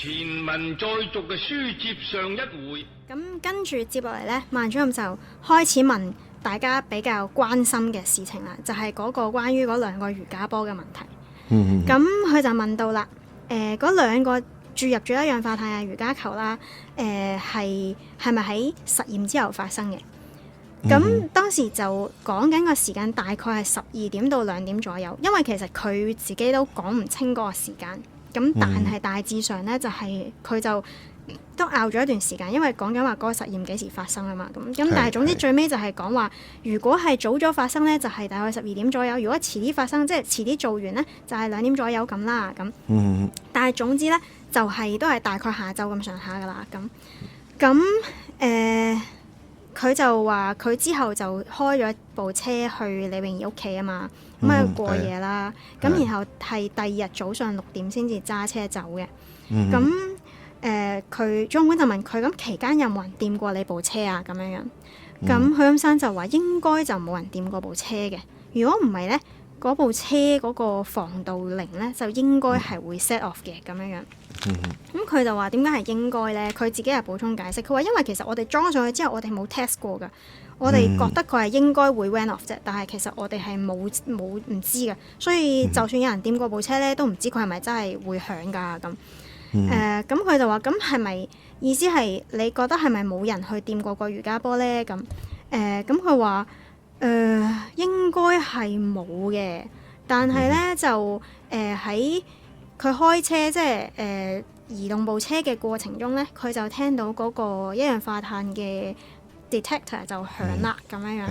前文再續嘅書接上一回。咁跟住接落嚟呢，萬主任就開始問大家比較關心嘅事情啦，就係嗰個關於嗰兩個瑜伽波嘅問題。咁佢就問到啦，嗰兩個注入咗一氧化碳嘅瑜伽球啦，係咪喺實驗之後發生嘅？咁當時就講緊個時間大概係12點到2點左右，因為其實佢自己都講唔清嗰個時間。咁但係大致上呢，就係佢就都拗咗一段時間，因為講緊話嗰個實驗幾時發生啊嘛。咁但係總之最尾就係講話，如果係早咗發生呢，就係大概12點左右；如果遲啲發生，即係遲啲做完呢，就係2點左右咁啦。咁但係總之呢，就係都係大概下晝咁上下噶啦。佢就話佢之後就開咗部車去李泳儀屋企啊嘛，咁喺度過夜啦。咁然後係第二日早上6點先至揸車走嘅。咁佢主管就問佢：咁期間有冇人掂過你部車啊？咁樣樣。咁許金山就話應該就冇人掂過部車嘅。如果唔係呢，嗰部車嗰個防盜鈴呢，就應該係會 set off 嘅咁樣樣。咁佢就話點解係應該呢？佢自己係補充解釋，佢話因為其實我哋裝上去之後，我哋冇 test 過㗎，我哋覺得佢係應該會 went off 啫，但係其實我哋係冇唔知嘅，所以就算有人掂過部車呢，都唔知佢係咪真係會響㗎咁。咁佢就話咁係咪意思係你覺得係咪冇人去掂過個瑜伽波呢？咁佢話應該係冇嘅，但係呢，就喺佢開車即係移動部車嘅過程中呢，佢就聽到嗰個一氧化碳嘅 detector 就響啦咁樣樣。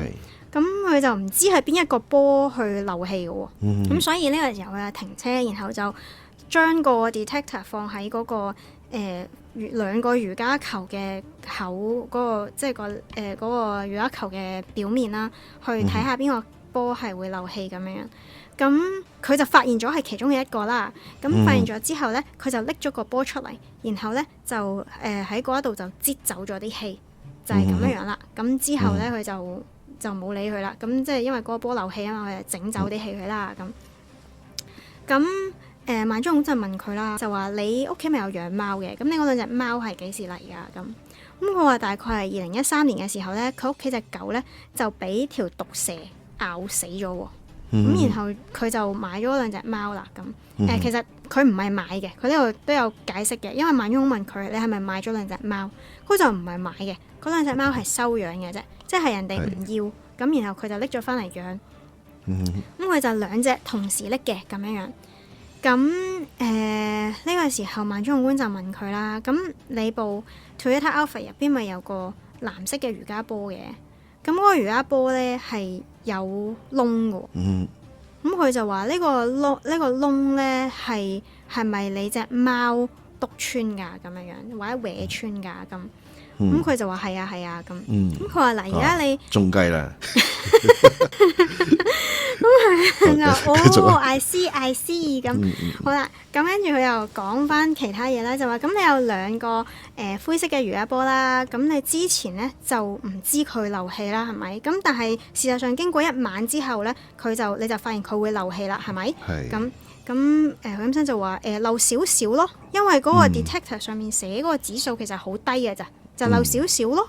咁佢就唔知係邊一個波去漏氣嘅喎。咁所以呢個時候佢就停車，然後就將個 detector 放喺嗰個兩個瑜伽球嘅口嗰個，即係嗰個瑜伽球嘅表面啦，去睇下邊個波係會漏氣咁樣樣。咁佢就發現咗係其中嘅一個啦。咁發現咗之後呢，佢就拎咗個波出嚟，然後呢，就喺嗰一度就擠走咗啲氣，就係咁樣樣啦。咁之後呢，佢就冇理佢啦。咁即係因為嗰個波漏氣啊嘛，佢就整走啲氣佢啦。咁萬忠就問佢啦，就話你屋企咪有養貓嘅？咁你嗰兩隻貓係幾時嚟㗎？咁佢話大概係2013年嘅時候呢，佢屋企隻狗呢，就俾條毒蛇咬死咗喎。然後佢就買咗兩隻貓啦。其實佢唔係買嘅，佢呢度都有解釋嘅。因為萬忠問佢你係咪買咗兩隻貓，佢就唔係買嘅，嗰兩隻貓係收養嘅啫，即係人哋唔要咁，然後佢就拎咗翻嚟養。咁佢就兩隻同時拎嘅咁樣樣。呢個時候萬忠官就問佢啦，咁你部 Toyota Alphard 入邊咪有個藍色嘅瑜伽波嘅？咁嗰個瑜伽波咧係有窿嘅。咁佢就話呢個窿咧係咪你隻貓篤穿㗎咁樣樣，或者搲穿㗎咁？咁佢就話係啊咁。咁佢話嗱，而家你中計啦。咁佢就I see 咁。好啦，咁跟住佢又講翻其他嘢啦，就話咁你有兩個灰色嘅瑜伽波啦，咁你之前呢就唔知佢漏氣啦，係咪？咁但係事實上經過一晚之後呢，你就發現佢會漏氣啦，係咪？咁許金生就話漏少少咯，因為嗰個 detector 上面寫嗰個指數其實好低嘅咋，就漏少少咯。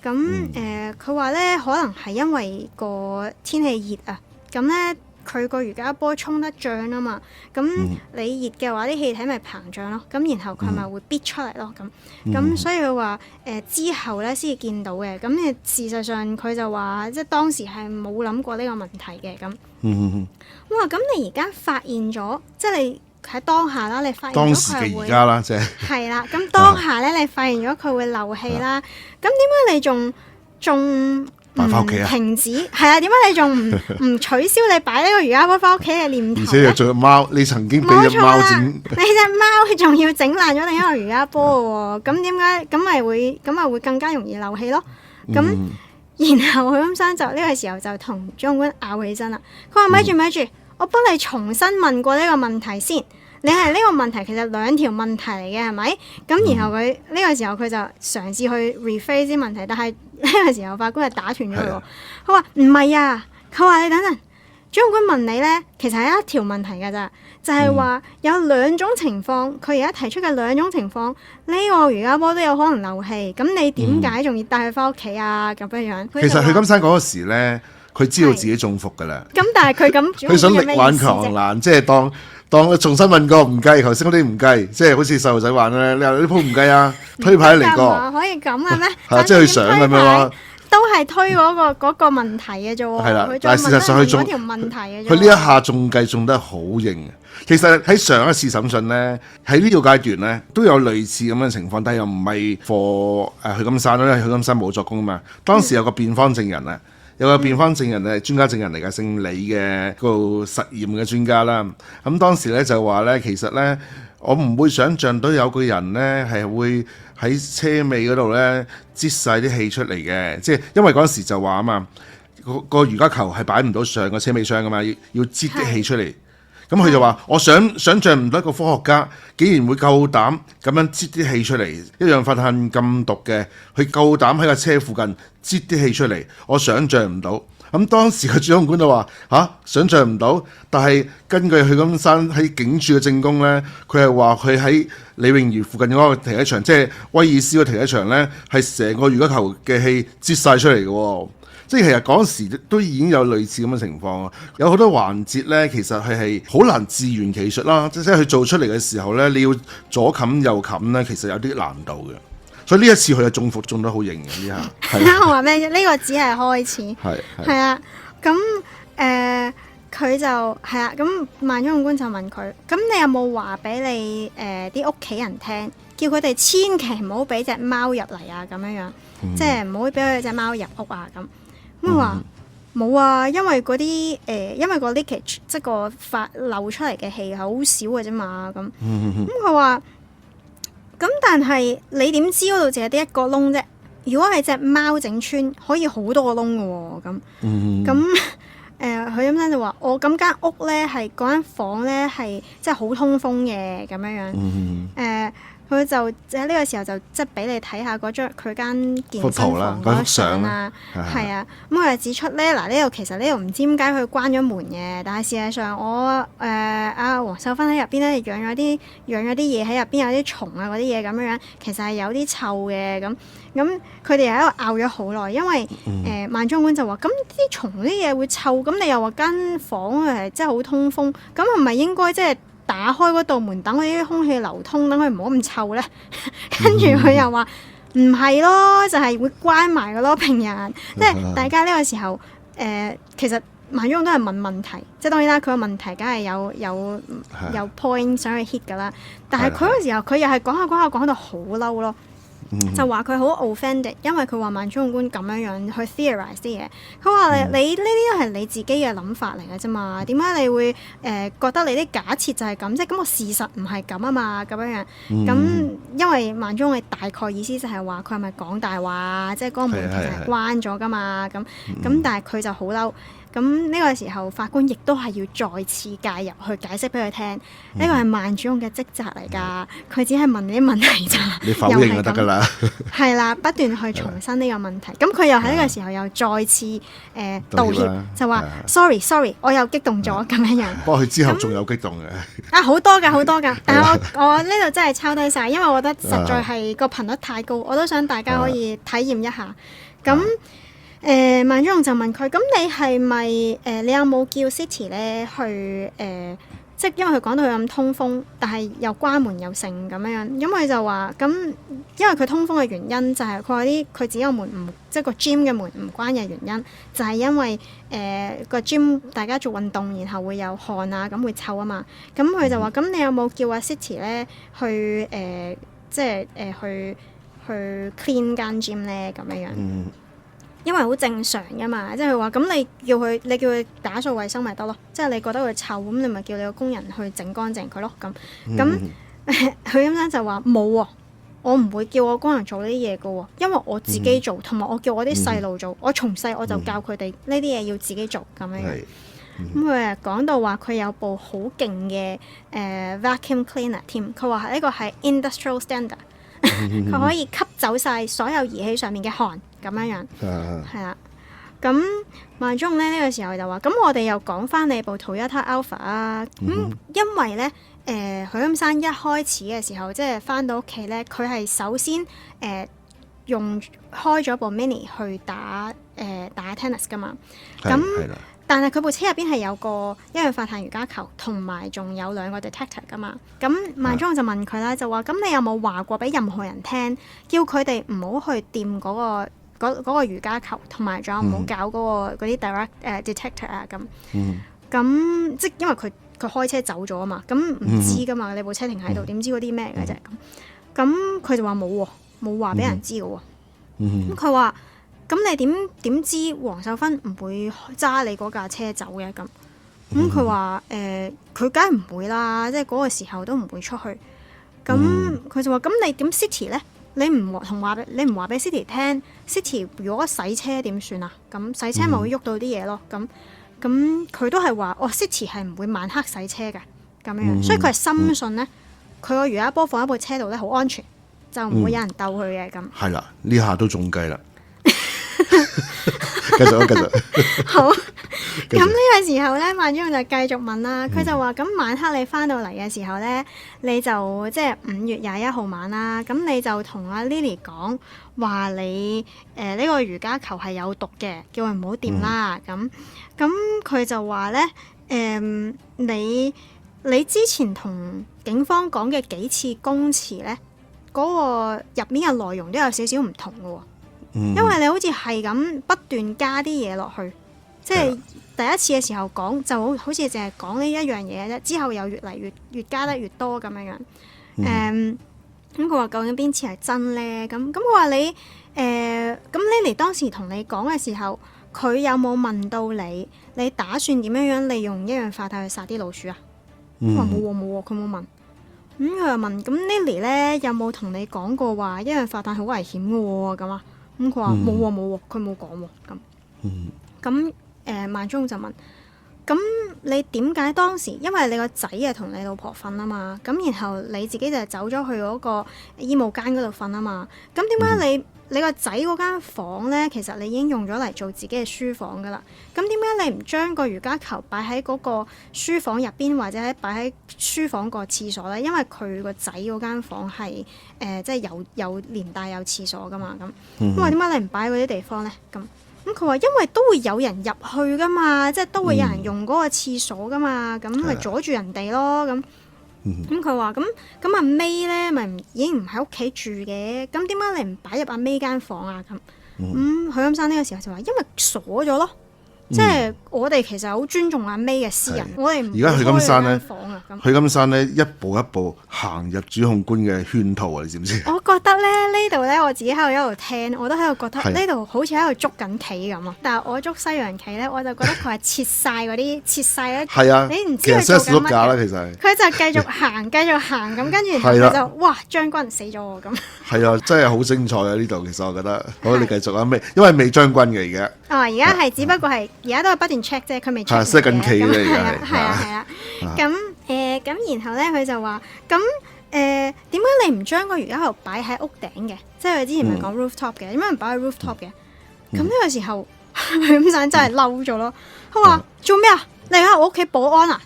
佢話咧可能係因為個天氣熱啊，咁咧佢個瑜伽波衝得脹啊嘛，咁你熱嘅話啲氣體咪膨脹咯，咁然後佢咪會逼出嚟咯，咁所以佢話之後咧先至見到嘅，咁事實上佢就話即係當時係冇諗過呢個問題嘅咁。我話咁你而家發現咗，即係你喺當下啦，你發現咗佢會，而家啦，即係啦。咁當下咧，你發現咗佢會漏氣啦。咁點解你仲停止？係啊，點解你仲唔取消你擺呢個瑜伽波翻屋企嘅念頭？而且又仲有貓，你曾經俾隻貓整，你隻貓仲要整爛咗另一個瑜伽波喎。咁點解咁咪會更加容易漏氣咯？咁然後許金生就呢個時候就同主管拗起身啦。佢話咪住，我幫你重新問過呢個問題先。你係呢個問題其實兩條問題嚟嘅係咪？咁然後佢呢個時候佢就嘗試去 rephrase 啲問題，但係呢個時候法官就打斷咗佢喎。佢話唔係啊，佢話你等陣，主管問你咧，其實係一條問題㗎咋，就係話有兩種情況，佢而家提出嘅兩種情況，呢個瑜伽波都有可能漏氣，咁你點解仲要帶佢翻屋企啊？咁樣樣。其實去金山嗰時咧，佢知道自己中伏㗎啦。咁但係佢咁，佢想力挽狂瀾，即係當重新問過唔計，頭先嗰啲唔計，即係好似細路仔玩咧，你話呢鋪唔計啊，推牌嚟過。可以咁嘅咩？即係佢想咁樣咯。都係推嗰個問題嘅啫喎，係啦，但係事實上佢中嗰條問題嘅啫。佢呢一下中計中得好型。其實喺上一次審訊咧，喺呢個階段咧都有類似咁嘅情況，但係又唔係貨許金山啦，因為許金山冇作供啊嘛。當時有個辯方證人啊，有個辯方證人係專家證人嚟嘅，姓李嘅個實驗嘅專家啦。咁當時咧就話咧，其實咧我唔會想像到有個人咧係會喺車尾嗰度咧擠晒啲氣出嚟嘅，即係因為嗰陣時就話啊嘛，個瑜伽球係擺唔到上個車尾箱噶嘛，要擠啲氣出嚟。咁佢就話：我想像唔到一個科學家竟然會夠膽咁樣擠啲氣出嚟，一氧化碳咁毒嘅，佢夠膽喺個車附近擠啲氣出嚟，我想像唔到。咁當時個主控官就話：想像唔到。但係根據許金山喺警署嘅證供呢，佢係話佢喺李詠怡附近嗰個停車場，即係威爾斯個停車場呢，係成個瑜伽球嘅氣擠晒出嚟嘅喎。即係其實嗰時都已經有類似咁嘅情況啊，有好多環節咧，其實佢係好難自圓其説啦。即係佢做出嚟嘅時候咧，你要左冚右冚咧，其實有啲難度嘅。所以呢一次佢嘅中伏中得好型嘅呢下。我話咩？呢個只係開始。係啊，咁佢就係啊，咁萬中官就問佢：咁你有冇話俾你啲屋企人聽，叫佢哋千祈唔好俾隻貓入嚟啊？咁樣樣，即係唔好俾佢隻貓入屋啊咁。咁佢話冇啊，因為嗰啲因為個 leakage 即係個漏出嚟嘅氣係好少嘅啫嘛，咁佢話咁，但係你點知嗰度淨係得一個窿啫？如果係隻貓整穿，可以好多個窿嘅喎，咁佢咁樣就話我咁間屋咧係嗰間房咧係即係好通風嘅咁樣樣佢就喺呢個時候就即係俾你睇下嗰張佢間健身房嗰張相啦，係啊，咁佢就指出咧，嗱呢度其實呢度唔知點解佢關咗門嘅，但係事實上我阿黃秀芬喺入邊咧養咗啲嘢喺入邊，有啲蟲啊嗰啲嘢咁樣樣，其實係有啲臭嘅咁佢哋喺度拗咗好耐，因為萬中官就話咁啲蟲啲嘢會臭，咁你又話間房係真係好通風，咁係咪應該即係打開嗰道門，等嗰啲空氣流通，等佢唔好咁臭咧。跟住佢又話唔係咯，就係會關埋嘅咯。平日即係大家呢個時候，其實萬中都係問問題，即係當然啦。佢個問題梗係有 point 想去 hit 㗎啦。但係佢嗰個時候，佢又係講到好嬲咯。就話佢好 offended，因為佢話萬中官咁樣去 theorize 啲嘢。佢話你呢啲都係你自己嘅諗法嚟嘅啫嘛，點解你會覺得你啲假設就係咁啫？咁個事實唔係咁啊嘛，咁樣樣。咁因為萬中嘅大概意思就係話佢係咪講大話？即係嗰個門其實係關咗噶嘛。咁但係佢就好嬲。咁呢個時候法官亦都係要再次介入去解釋俾佢聽，呢個係萬主任嘅職責嚟㗎，佢只係問你啲問題咋，你否認就得㗎啦。係啦，不斷去重申呢個問題。咁佢又喺呢個時候又再次道歉，就話 sorry， 我又激動咗咁樣樣。不過佢之後仲有激動嘅。好多㗎，但係我呢度真係抄低晒，因為我覺得實在係個頻率太高，我都想大家可以體驗一下。咁萬中就問佢：咁你係咪你有冇叫 City 咧去即係因為佢講到佢咁通風，但係又關門又成咁樣。咁佢就話咁，因為佢通風嘅原因就係佢話佢自己個門唔即係個 gym 嘅門唔關嘅原因，就係因為個 gym 大家做運動然後會有汗啊，咁會臭啊嘛。咁佢就話：咁你有冇叫阿 City 咧去即係去 clean 間 gym 咧咁樣？因為好正常噶嘛，即係佢話咁你叫佢打掃衞生咪得咯，即係你覺得佢臭咁，你咪叫你個工人去整乾淨佢咯。咁佢咁樣就話冇喎，我唔會叫我工人做呢啲嘢噶喎，因為我自己做，同埋我叫我啲細路做，我從細我就教佢哋呢啲嘢要自己做咁樣樣。咁佢講到話佢有部好勁嘅vacuum cleaner 添，佢話呢個係 industrial standard。佢可以吸走晒所有儀器上面嘅汗咁樣樣，係啦。咁萬忠咧呢個時候就話：咁我哋又講翻你部 Toyota Alpha 啊。因為咧許金山一開始嘅時候，即係翻到屋企咧，佢係首先用開咗部 Mini 去打 tennis 噶嘛。咁但係佢部車入邊係有個一氧化碳瑜伽球，同埋仲有2個 detector 噶嘛。咁萬忠就問佢啦，就話：咁你有冇話過俾任何人聽，叫佢哋唔好去掂嗰個瑜伽球，同埋仲有唔好搞嗰啲 direct detector 啊咁。咁即係因為佢開車走咗啊嘛，咁唔知噶嘛，你部車停喺度，點知嗰啲咩嘅啫咁。咁佢就話冇話俾人知嘅喎。咁佢話：咁你點知黃秀芬唔會揸你嗰架車走嘅咁？咁佢話佢梗係唔會啦，即係嗰個時候都唔會出去。咁佢就話：咁你點 City 咧？你唔話俾 City 聽 ，City 如果洗車點算啊？咁洗車咪會喐到啲嘢咯。咁佢都係話：City 係唔會晚黑洗車嘅咁樣，所以佢係深信咧，佢個瑜伽波放喺部車度咧好安全，就唔會有人鬥佢嘅咁。係啦，呢下都中計啦。繼續。好，咁呢個時候咧，萬忠就繼續問啦。佢就話：咁晚黑你翻到嚟嘅時候咧，你就即係5月21號晚啦。咁你就同阿 Lily 講話你呢個瑜伽球係有毒嘅，叫佢唔好掂啦。咁佢就話咧你之前同警方講嘅幾次供詞咧，嗰個入面嘅內容都有少少唔同嘅喎。因為你好似係咁不斷加啲嘢落去，即係第一次嘅時候講就好似淨係講呢一樣嘢啫，之後又越嚟越加得越多咁樣。咁佢話究竟邊次係真咧？咁佢話你咁 Lily 當時同你講嘅時候，佢有冇問到你打算點樣利用一氧化碳去殺啲老鼠啊？佢話冇喎，佢冇問。佢又問咁 Lily 咧有冇同你講過話一氧化碳好危險嘅喎咁啊？咁佢話冇喎，佢冇講喎咁。萬忠就問：咁你點解當時？因為你個仔係同你老婆瞓啊嘛，咁然後你自己就走咗去嗰個衣帽間嗰度瞓啊嘛。咁點解你個仔嗰間房咧，其實你已經用咗嚟做自己嘅書房噶啦？咁點解你唔將個瑜伽球擺喺嗰個書房入邊，或者擺喺書房個廁所咧？因為佢個仔嗰間房係即係有連帶有廁所噶嘛。咁話點解你唔擺喺嗰啲地方咧？咁佢話因為都會有人入去噶嘛，即係都會有人用嗰個廁所噶嘛，咁咪阻住人哋咯。咁佢話咁阿 May 咧咪已經唔喺屋企住嘅，咁點解你唔擺入阿 May 間房啊？咁許金山呢個時候就話因為鎖咗咯。即係我哋其實好尊重阿 May 嘅私人，我哋唔開佢間房啊。許金山咧一步一步行入主控官嘅圈套啊！你知唔知？我覺得咧呢度咧，我自己喺度一路聽，我都喺度覺得呢度好似喺度捉緊棋咁啊！但係我捉西洋棋咧，我就覺得佢係切晒嗰啲，係啊！你唔知佢做緊乜啦，其實佢就繼續行咁，跟住佢就哇將軍死咗喎咁。係啊，真係好精彩啊！呢度其實我覺得，好你繼續啊，因為未將軍嘅而家。而家係只不過係而家都係不斷 check 啫，佢未 check 緊棋嘅而家係啊。咁然後咧佢就話咁點解你唔將個瑜伽球擺喺屋頂嘅？即係佢之前咪講 rooftop 嘅，點解唔擺喺 rooftop 嘅？咁呢個時候許金山真係嬲咗咯。佢話做咩啊？你喺我屋企保安啊？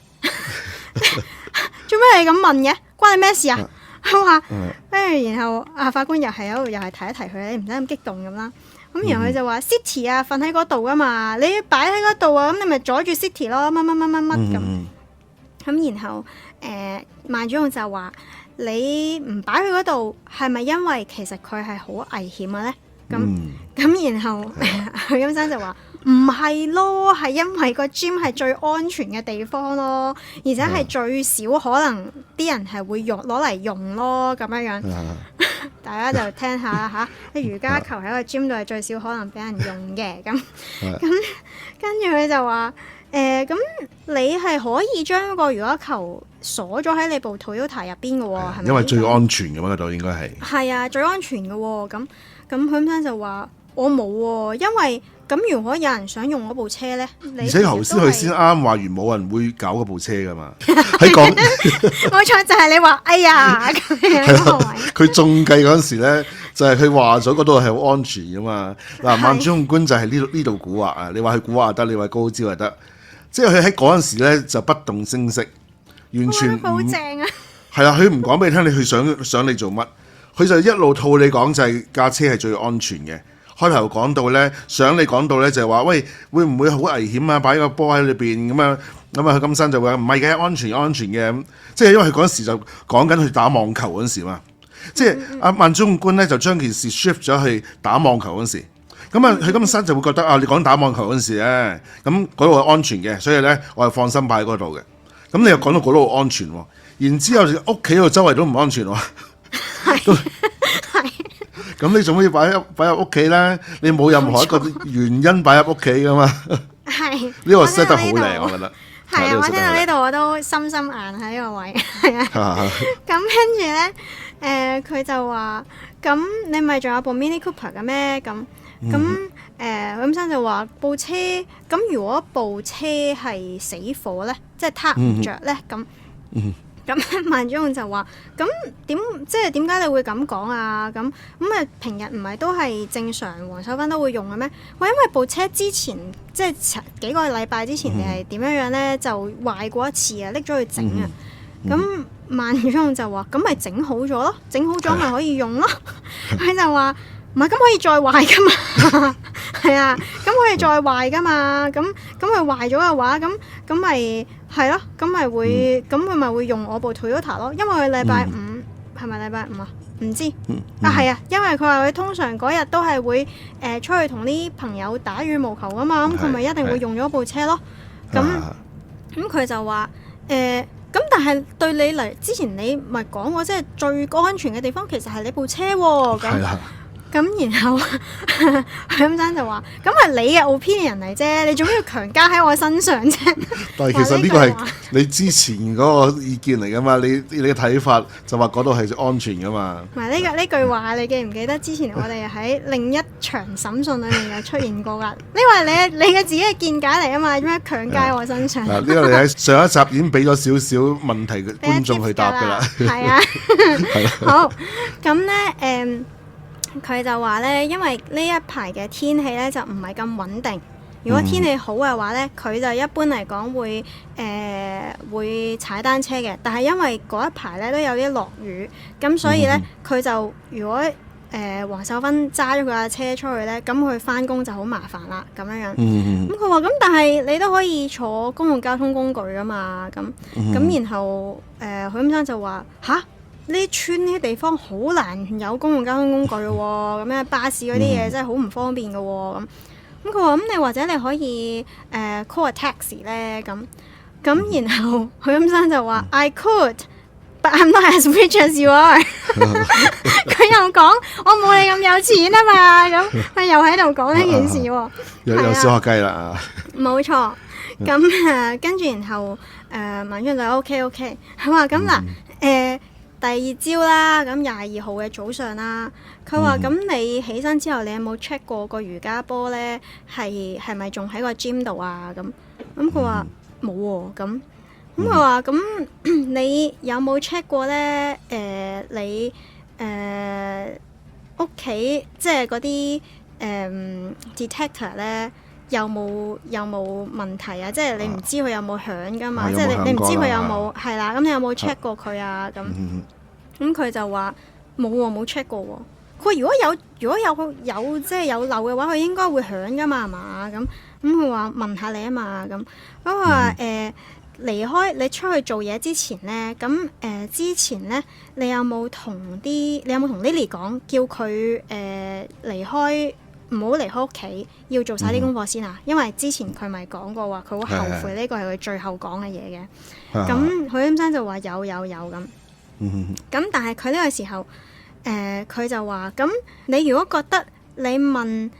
做咩你咁問嘅？關你咩事啊？佢話跟住然後法官又係喺度又係提一提佢，你唔使咁激動咁啦。咁然後佢就話 City 啊，瞓喺嗰度啊嘛，你擺喺嗰度啊，咁你咪阻住 City 咯，乜咁。咁然後萬忠就話你唔擺去嗰度，係咪因為其實佢係好危險嘅咧？咁然後許金山就話唔係咯，係因為個 gym 係最安全嘅地方咯，而且係最少可能啲人係會攞嚟用咯，咁樣。大家就聽下啦嚇，啲瑜伽球喺個 gym 度係最少可能俾人用嘅。咁跟住佢就話咁你係可以將個瑜伽球鎖咗喺你部 Toyota 入邊嘅喎，係咪？因為最安全嘅嘛，嗰度應該係啊，最安全嘅喎。咁許金山就話我冇喎，因為咁如果有人想用嗰部車咧，而且頭先佢先啱話完冇人會搞嗰部車噶嘛，喺講冇錯就係你話哎呀咁樣。佢中計嗰陣時咧，就係佢話咗嗰度係好安全噶嘛。嗱，萬尊控官就係呢度蠱惑啊！你話佢蠱惑得，你話高招又得，即係佢喺嗰陣時咧就不動聲色，完全好正啊！係啊，佢唔講俾你聽，你去想你做乜，佢就一路套你講就係架車係最安全嘅。開頭講到咧，想你講到咧就係話，喂，會唔會好危險啊？擺個波喺裏邊咁啊，許金生就話唔係嘅，安全嘅咁，即係因為佢嗰陣時就講緊去打網球嗰陣時嘛，即係阿萬尊控官咧就將件事 shift 咗去打網球嗰陣時，咁啊許金生就會覺得啊，你講打網球嗰陣時咧，咁嗰度係安全嘅，所以咧我係放心擺喺嗰度嘅，咁你又講到嗰度好安全喎，然之後屋企度周圍都唔安全喎。咁你仲可以擺入屋企咧？你冇任何一個原因擺入屋企噶嘛？係呢個 set 得好靚，我覺得。係啊，我聽到呢度我都心硬喺呢個位，係啊。咁跟住咧，佢就話：咁你咪仲有部 Mini Cooper 嘅咩？咁許金生就話部車，咁如果部車係死火咧，即係撻唔着咧，咁萬尊控就話：咁點解你會咁講啊？咁啊，平日唔係都係正常黃秀芬都會用嘅咩？喂，因為部車之前即係幾個禮拜之前你係點樣咧，就壞過一次啊，拎咗去整啊。咁萬尊控就話：咁咪整好咗咯，整好咗咪可以用咯。佢就話：唔係，咁可以再壞噶嘛？係啊，咁可以再壞噶嘛？咁佢壞咗嘅話，咁咪係咯，咁咪會，咁佢咪會用我部 Toyota 咯？因為佢禮拜五係咪禮拜五啊？唔知係啊，因為佢話佢通常嗰日都係會出去同啲朋友打羽毛球噶嘛，咁佢咪一定會用咗部車咯。咁佢就話咁但係對你嚟之前你咪講過，即係最安全嘅地方其實係你部車喎。咁然後許金生就話：咁係你嘅 opinion 嚟啫，你做咩要強加喺我身上啫？但係其實呢個係你之前嗰個意見嚟噶嘛，你嘅睇法就話嗰度係安全噶嘛。唔係呢句話，你記唔記得之前我哋喺另一場審訊裏面有出現過㗎？呢個係你嘅自己嘅見解嚟啊嘛，點解強加喺我身上？呢個你喺上一集已經俾咗少少問題嘅觀眾去答㗎啦。係啊，好咁咧佢就話咧，因為呢一排嘅天氣咧就唔係咁穩定。如果天氣好嘅話咧，佢就一般嚟講會踩單車嘅。但係因為嗰一排咧都有啲落雨，咁所以咧佢就如果黃秀芬揸咗佢架車出去咧，咁佢翻工就好麻煩啦咁樣樣。咁佢話：咁但係你都可以坐公共交通工具㗎嘛。咁然後許金生就話：吓？呢村呢啲地方好難有公共交通工具嘅喎，咁樣巴士嗰啲嘢真係好唔方便嘅喎。咁佢話：咁你或者你可以call a taxi 咧。咁然後許金生就話：I could, but I'm not as rich as you are。佢又講：我冇你咁有錢啊嘛。咁佢又喺度講呢件事喎。有小學雞啦。冇錯。咁跟住然後萬尊就 OK。佢話：咁嗱第二朝啦，咁22號嘅早上啦，佢話：咁你起身之後，你有冇 check 過個瑜伽波咧？係咪仲喺個 gym 度啊？咁佢話冇喎。咁佢話：咁你有冇 check 過咧？你屋企即係嗰啲detector 咧，有冇問題啊？即係你唔知佢有冇響噶嘛？即係你唔知佢有冇係啦。咁你有冇 check 過佢啊？咁佢就話冇喎，冇 check 過喎。佢如果有即係有漏嘅話，佢應該會響噶嘛，係嘛？咁佢話問下你啊嘛。咁佢話離開你出去做嘢之前咧，之前咧你有冇同 Lily 講，叫佢離開？唔好離開屋企，要做晒啲功課先啊！因為之前佢咪講過話，佢好後悔呢個係佢最後講嘅嘢嘅。咁許金生就話有咁。咁但係佢呢個時候，佢就話：咁你如果覺得你問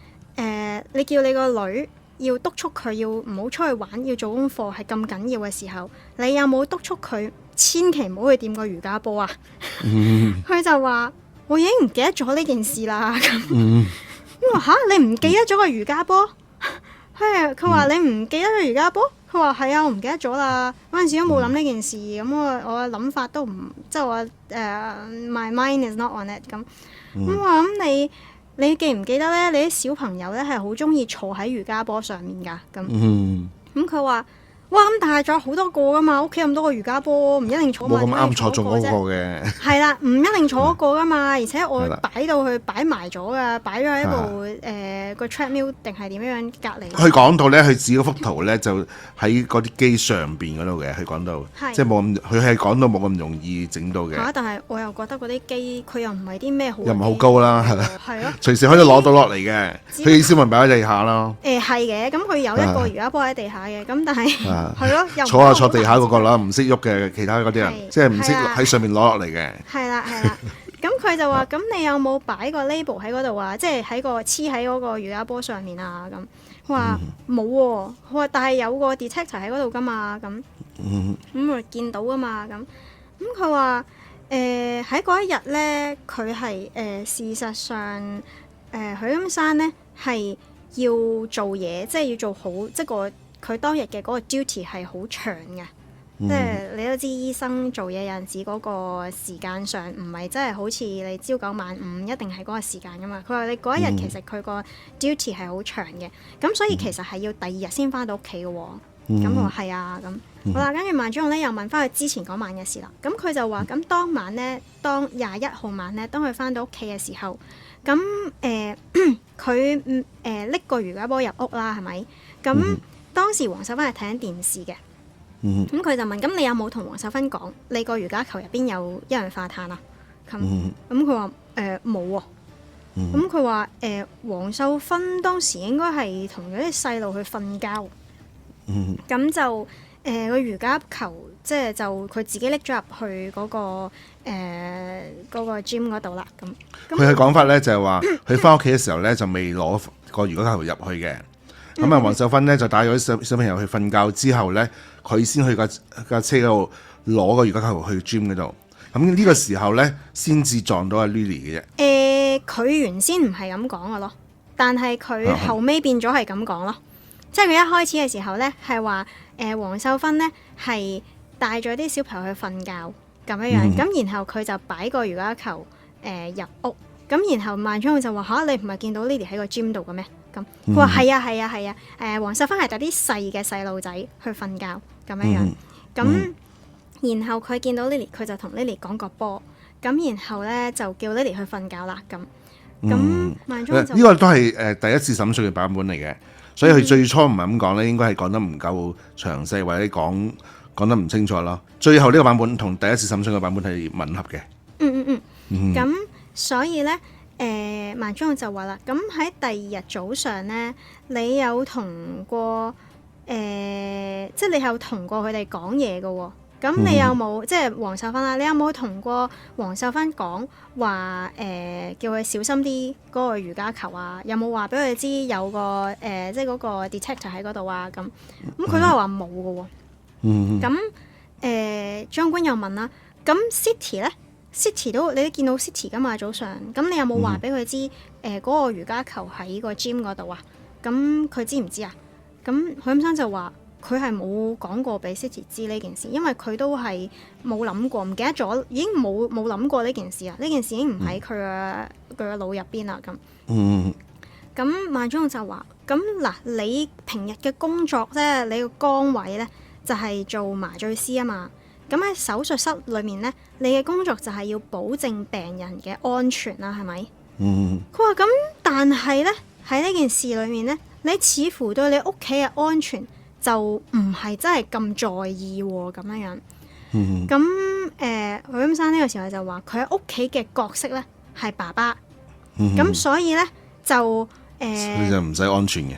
你叫你個女要督促佢要唔好出去玩，要做功課係咁緊要嘅時候，你有冇督促佢千祈唔好去掂個瑜伽波啊？佢就話：我已經唔記得咗呢件事啦。咁話吓，你唔記得咗個瑜伽波？佢話你唔記得咗瑜伽波？佢佢話係啊，我唔記得咗啦，嗰陣時都冇諗呢件事，咁我嘅諗法都唔即係我my mind is not on it 咁。咁我諗你記唔記得咧？你啲小朋友咧係好中意坐喺瑜伽波上面㗎咁。咁佢話。哇！咁但係仲有好多個噶嘛，屋企咁多個瑜伽波，唔一定坐埋。冇咁啱坐中嗰個嘅。係啦，唔一定坐嗰個噶嘛，而且我擺埋咗噶，擺咗喺部個 treadmill 定係點樣隔離。佢講到咧，佢指嗰幅圖咧就喺嗰啲機上邊嗰度嘅，佢講到，即係冇咁，佢係講到冇咁容易整到嘅。但係我又覺得嗰啲機佢又唔係啲咩好，又唔係好高啦，係啦，係咯，隨時可以攞到落嚟嘅。佢意思咪擺喺地下咯。係嘅，咁佢有一個瑜伽波喺地下嘅，咁但係。係咯，坐地下嗰個啦，唔識喐嘅其他嗰啲人，即係唔識喺上面攞落嚟嘅。係啦，咁佢就話：咁你有冇擺個 label 喺嗰度啊？即係喺個黐喺嗰個瑜伽波上面啊？咁佢話冇喎，佢話但係有個 detector 喺嗰度噶嘛，咁我見到噶嘛，咁佢話喺嗰一日咧，佢係事實上許金山咧係要做嘢，即係要做好，即係佢當日嘅嗰個 duty 係好長嘅，即係你都知醫生做嘢有陣時嗰個時間上唔係真係好似你朝九晚五一定係嗰個時間噶嘛。佢話你嗰一日其實佢個 duty 係好長嘅，咁所以其實係要第二日先翻到屋企嘅喎。咁我話係啊，咁好啦。跟住萬忠勇咧又問翻佢之前嗰晚嘅事啦。咁佢就話咁當晚咧，當21號晚咧，當佢翻到屋企嘅時候，咁佢拎個瑜伽波入屋啦，係咪？咁當時黃秀芬係睇緊電視嘅，咁佢就問：咁你有冇同黃秀芬講你個瑜伽球入邊有一氧化碳啊？咁佢話冇喎。咁佢話黃秀芬當時應該係同咗啲細路去瞓覺，咁就個瑜伽球即係就佢自己拎咗入去嗰個 gym 嗰度啦。咁佢嘅講法咧就係話，佢翻屋企嘅時候咧就未攞個瑜伽球入去嘅。咁啊，黃秀芬咧就帶咗啲小朋友去瞓覺之後咧，佢先去架車嗰度攞個瑜伽球去 gym 嗰度。咁呢個時候咧，先至撞到阿 Lily 嘅啫。佢原先唔係咁講嘅咯，但係佢後尾變咗係咁講咯。即係佢一開始嘅時候咧，係話黃秀芬咧係帶咗啲小朋友去瞓覺咁樣，咁然後佢就擺個瑜伽球入屋。咁然後萬忠勇就話：你唔係見到 Lily 喺個 gym 度嘅咩？咁佢話係啊，黃秀芬係帶啲細嘅細路仔去瞓覺咁樣。咁然後佢見到 Lily， 佢就同 Lily 講個波。咁然後咧就叫 Lily 去瞓覺啦。咁萬忠勇就呢個都係第一次審訊嘅版本嚟嘅，所以佢最初唔係咁講咧，應該係講得唔夠詳細，或者講得唔清楚咯。最後呢個版本同第一次審訊嘅版本係吻合嘅。咁所以咧，萬忠勇就話啦，咁喺第二日早上咧，你有同過即係你有同過佢哋講嘢嘅喎。咁你有冇即係黃秀芬啦？你有冇同過黃秀芬講話叫佢小心啲嗰個瑜伽球啊？有冇話俾佢知有個即係嗰個 detector 喺嗰度啊？咁佢都係話冇嘅喎。咁將軍又問啦，咁 City 咧？City 你都見到 City 噶嘛？早上咁你有冇話俾佢知嗰個瑜伽球喺個 gym 嗰度啊？咁佢知唔知啊？咁許金山就話佢係冇講過俾 City 知呢件事，因為佢都係冇諗過，唔記得咗，已經冇諗過呢件事啊！呢件事已經唔喺佢嘅腦入邊啦。咁萬忠勇就話：咁嗱，你平日嘅工作即係你個崗位咧，就係做麻醉師啊嘛。咁喺手術室裏面咧，你嘅工作就係要保證病人嘅安全啦，係咪？佢話咁，但係咧喺呢件事裏面咧，你似乎對你屋企嘅安全就唔係真係咁在意喎，咁樣。咁許金山呢個時候就話佢喺屋企嘅角色咧係爸爸，咁所以咧就你就唔使安全嘅。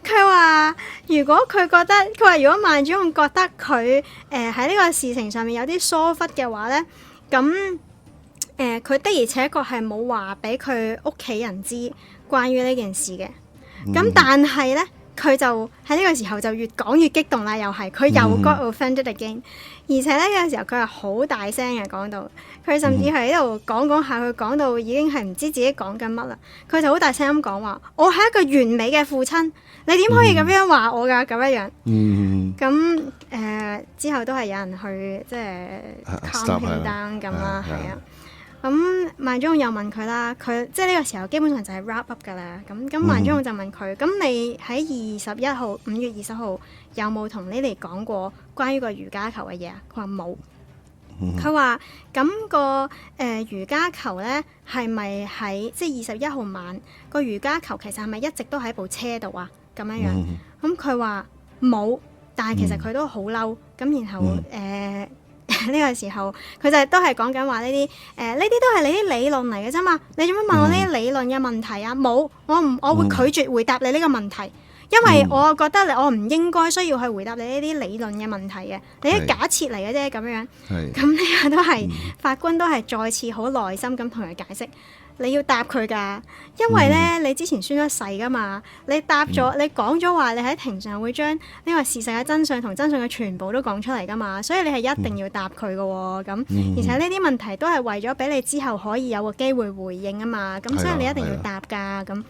佢話如果萬忠勇覺得佢喺呢個事情上面有啲疏忽嘅話咧，咁佢的而且確係冇話俾佢屋企人知關於呢件事嘅。咁但係咧，佢就喺呢個時候就越講越激動啦，又係佢又 got offended again，而且呢個時候佢係好大聲嘅講到，佢甚至係喺度講下，佢講到已經係唔知自己講緊乜啦，佢就好大聲咁講話：我係一個完美嘅父親，你點可以咁樣話我㗎？咁樣樣，咁之後都係有人去即係 calm him down 咁啦，係啊。咁萬忠又問佢啦，佢即係呢個時候基本上就係 wrap up 㗎啦。咁萬忠就問佢：咁你喺5月20號有冇同你哋講過關於個瑜伽球嘅嘢啊？佢話冇。佢話咁個瑜伽球咧係咪喺即係21號晚個瑜伽球其實係咪一直都喺部車度啊？咁樣樣。咁佢話冇，但係其實佢都好嬲。咁然後呢個時候佢就都係講緊話呢啲都係你啲理論嚟嘅啫嘛，你做乜問我呢啲理論嘅問題啊？冇，我會拒絕回答你呢個問題，因為我覺得我唔應該需要去回答你呢啲理論嘅問題嘅，你啲假設嚟嘅啫咁樣。咁呢個都係法官都係再次好耐心咁同佢解釋。你要答佢㗎，因為咧你之前宣咗誓㗎嘛，你答咗，你講咗話你喺庭上會將呢個事實嘅真相同真相嘅全部都講出嚟㗎嘛，所以你係一定要答佢㗎喎。咁而且呢啲問題都係為咗俾你之後可以有個機會回應啊嘛，咁所以你一定要答㗎。咁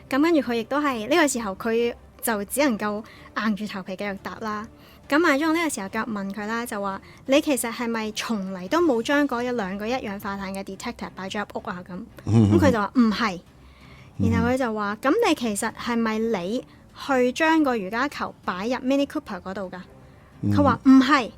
跟住佢亦都係呢個時候佢就只能夠硬住頭皮繼續答啦。咁萬忠呢個時候就問佢啦，就話你其實係咪從嚟都冇將嗰兩個一氧化碳嘅 detector 擺咗入屋啊？咁佢就話唔係，然後佢就話咁你其實係咪你去將個瑜伽球擺入 Mini Cooper 嗰度㗎？佢話唔係，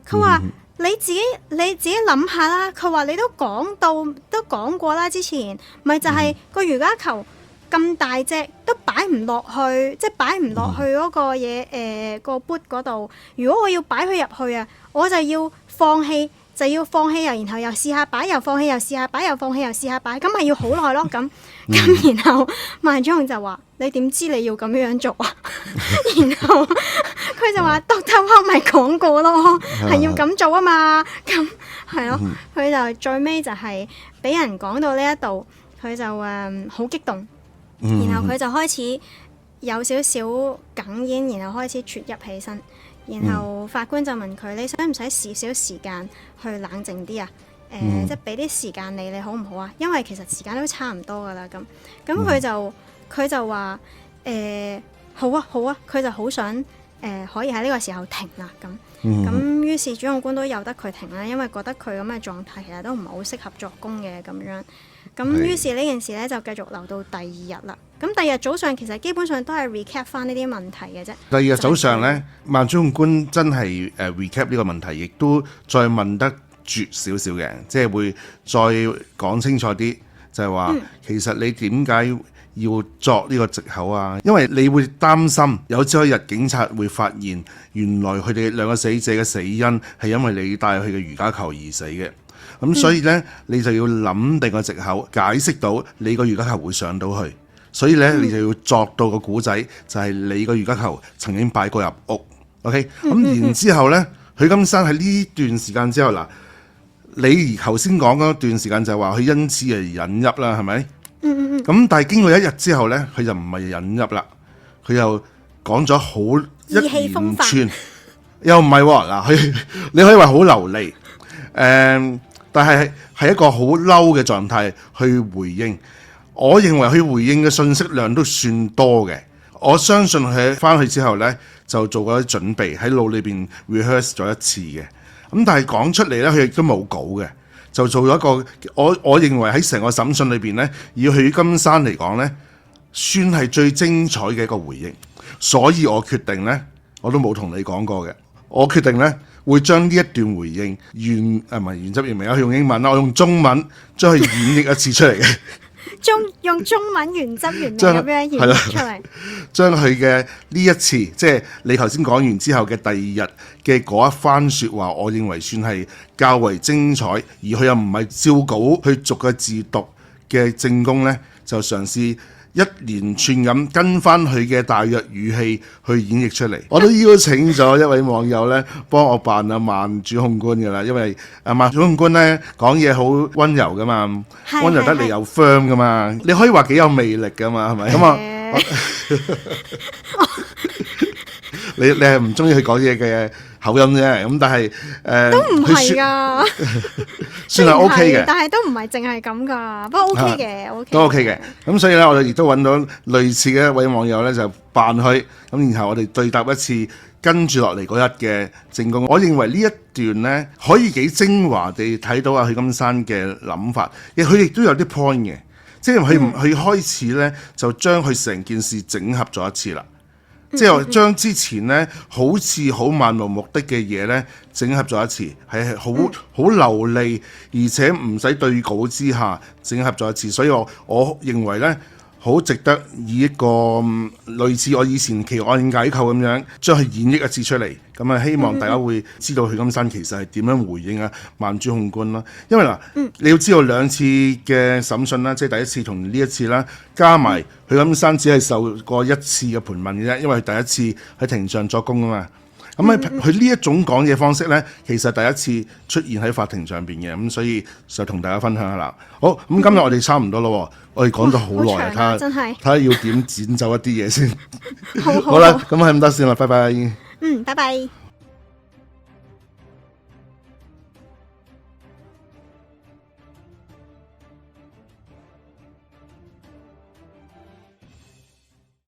佢話你自己諗下啦。佢話你都講過啦，之前咪就係個瑜伽球咁大隻都擺唔落去，即係擺唔落去嗰個嘢個 boot 嗰度。如果我要擺佢入去啊，我就要放棄啊，然後又試下擺，又放棄，又試下擺，又放棄，又試下擺，咁咪要好耐咯。咁然後萬忠就話：你點知你要咁樣做啊？然後佢就話：Doctor Wong咪講過咯，係要咁做啊嘛。咁係咯，佢就最尾就係俾人講到呢一度，佢就好激動。然後佢就開始有少少哽咽，然後開始啜泣起身。然後法官就問佢：你使唔使少少時間去冷靜啲啊？即係俾啲時間你好唔好啊？因為其實時間都差唔多噶啦。咁佢就話好啊，佢就好想可以喺呢個時候停啦。咁於是主控官都由得佢停啦，因為覺得佢咁嘅狀態其實都唔係好適合作供嘅咁樣。咁於是呢件事咧就繼續留到第二日啦。咁第二日早上其實基本上都係 recap 翻呢啲問題嘅啫。第二日早上咧，萬主控官真係recap 呢個問題，亦都再問得絕少少嘅，即係會再講清楚啲，就係話其實你點解要作呢個藉口啊？因為你會擔心有朝一日警察會發現原來佢哋兩個死者嘅死因係因為你帶去嘅瑜伽球而死嘅。咁所以咧，你就要諗定個藉口，解釋到你個瑜伽球會上到去。所以咧，你就要作到個古仔，就係你個瑜伽球曾經擺過入屋。OK，咁然之後咧，許金山喺呢段時間之後嗱，你頭先講嗰段時間就係話佢因此而忍泣啦，係咪？咁但係經過一日之後咧，佢就唔係忍泣啦，佢又講咗好一連串，又唔係喎嗱，佢你可以話好流利，但係一個好嬲嘅狀態去回應。我認為佢回應嘅信息量都算多嘅。我相信佢翻去之後呢，就做過啲準備，喺腦裏邊 rehearse 咗一次嘅。咁但係講出嚟呢，佢亦都冇稿嘅，就做咗一個我認為喺成個審訊裏邊呢，以許金山嚟講呢，算係最精彩嘅一個回應。所以我決定呢，我都冇同你講過嘅，我決定呢，會將呢一段回應原汁原味，我用英文啦，我用中文將佢演繹一次出嚟嘅。用中文原汁原味咁樣演繹出嚟，將佢嘅呢一次，即係你頭先講完之後嘅第二日嘅嗰一番説話，我認為算係較為精彩，而佢又唔係照稿去逐個字讀嘅證供呢，就嘗試一連串咁跟翻佢嘅大約語氣去演繹出嚟。我都邀請咗一位網友呢，幫我扮阿萬主控官㗎啦，因為阿萬主控官呢講嘢好溫柔㗎嘛，溫柔得嚟又 firm 㗎嘛，你可以話幾有魅力㗎嘛，係咪？咁啊，嘅。你係唔中意佢講嘢嘅口音啫，咁但係都唔係㗎，算係 OK 嘅，但係都唔係淨係咁㗎，不過 OK 嘅，OK 都 OK 嘅。咁所以咧，我哋亦都揾到類似嘅一位網友咧，就扮佢咁，然後我哋對答一次，跟住落嚟嗰日嘅正宮。我認為呢一段咧可以幾精華地睇到阿許金山嘅諗法，佢亦都有啲 point 嘅，即係佢開始咧就將佢成件事整合咗一次啦。即係將之前咧好似好漫無目的嘅嘢咧整合咗一次，係好流利，而且唔使對稿之下整合咗一次，所以我認為咧好值得以一個類似我以前奇案解構咁樣將佢演繹一次出嚟。咁啊，希望大家會知道許金山其實係點樣回應啊萬珠控官啦。因為嗱，你要知道兩次嘅審訊啦，即係第一次同呢一次啦，加埋許金山只係受過一次嘅盤問嘅啫，因為第一次喺庭上作供啊嘛。咁佢呢一種講嘢方式咧，其實第一次出現喺法庭上邊嘅，咁所以就同大家分享下啦。好，咁今日我哋差唔多咯，我哋講咗好耐，睇下要點剪走一啲嘢先。好啦，咁係咁多先啦，拜拜。拜拜。